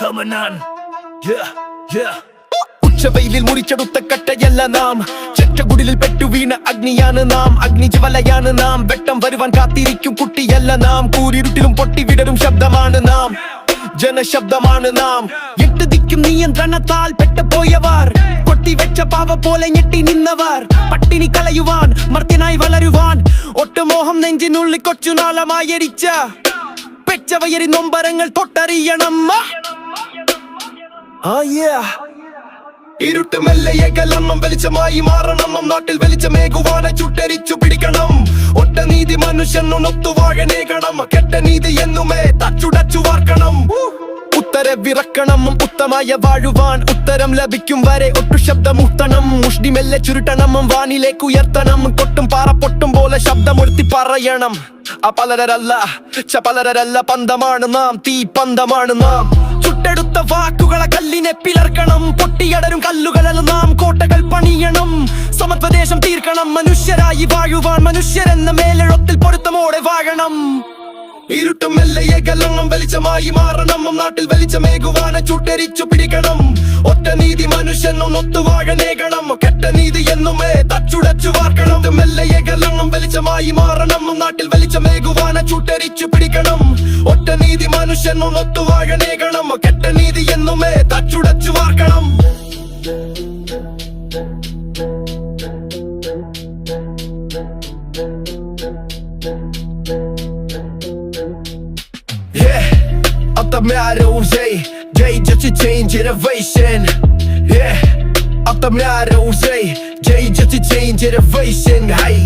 Tamanan. ഉച്ചവെയിലിൽ മുറിച്ചെടുത്ത കട്ടയല്ല നാം, ചെറ്റകുടിലിൽ പെട്ടുവീണ അഗ്നിയാണ് നാം. അഗ്നിജ്വലയാണ് നാം, വെട്ടം വരുവാൻ കാത്തിരിക്കും കുട്ടിയല്ല നാം. കൂരിരുട്ടിലും പൊട്ടിവിടരും ശബ്ദമാണ് നാം, ജനശബ്ദമാണ് നാം. എട്ട് ദിക്കും നിയന്ത്രണത്താൽ പെട്ടുപോയവർ, കൊട്ടിവെച്ച പാവ പോലെ ഞെട്ടി നിന്നവർ. പട്ടിണി കളയുവാൻ, മർത്യനായി വളരുവാൻ, ഒട്ടുമോഹം നെഞ്ചിനുള്ളിൽ കൊച്ചുനാളമായി എരിച്ച പെച്ചവയരി നൊമ്പരങ്ങൾ തൊട്ടറിയണം. ഇരുട്ട് മെല്ലയെ കലർണം, വെളിച്ചമായി മാറണം. നാട്ടിൽ വെളിച്ചമേകുവാനെ ചുട്ടരിച്ചു പിടിക്കണം. ഒറ്റ നീതി മനുഷ്യനൊത്തുവാഴനേകണം. കെട്ട നീതി എന്നുമേ തച്ചുടച്ചു വാർക്കണം. ഉത്തരവിറക്കണം, ഉത്തമായ വാഴുവാൻ ഉത്തരം ലഭിക്കും വരെ ഒട്ടു ശബ്ദമുത്തണം. മുഷ്ടി മെല്ലെ ചുരുട്ടണം, വാനിലേക്ക് ഉയർത്തണം. കൊട്ടും പാറ പൊട്ടും പോലെ ശബ്ദമൊരുത്തി പറയണം. അപലരല്ല ചപലരല്ല, പന്തമാണ് നാം, തീ പന്തമാണ് നാം. ചുട്ടെടുത്ത വാക്കുകളെ കല്ലിനെ പിളർക്കണം. പൊട്ടിയടരും കല്ലുകളല്ല നാം, കോട്ടകൾ പണിയണം. സമത്വദേശം തീർക്കണം, മനുഷ്യരായി വാഴുവാൻ മനുഷ്യരെന്ന മേലെഴുത്തിൽ പൊരുത്തമോടെ വാഴണം. ഇരുട്ടും മെല്ലയെ കലർണം, വെളിച്ചമായി മാറണം. നാട്ടിൽ വെളിച്ചമേകുവാനെ ചുട്ടരിച്ചു പിടിക്കണം. ഒറ്റ നീതി മനുഷ്യനൊത്തുവാഴനേകണം. കെട്ട നീതി എന്നുമേ തച്ചുടച്ചു വാർക്കണം. മെല്ലയെ കലർണം, വെളിച്ചമായി മാറണം. നാട്ടിൽ വെളിച്ചമേകുവാനെ ചുട്ടരിച്ചു പിടിക്കണം. ഒറ്റ നീതി മനുഷ്യനൊത്തുവാഴനേകണം. കെട്ട നീതി എന്നുമേ തച്ചുടച്ചു വാർക്കണം. Up the meadows, Jay, just a change innovation. Up the meadows, Jay, just a change innovation. Hey.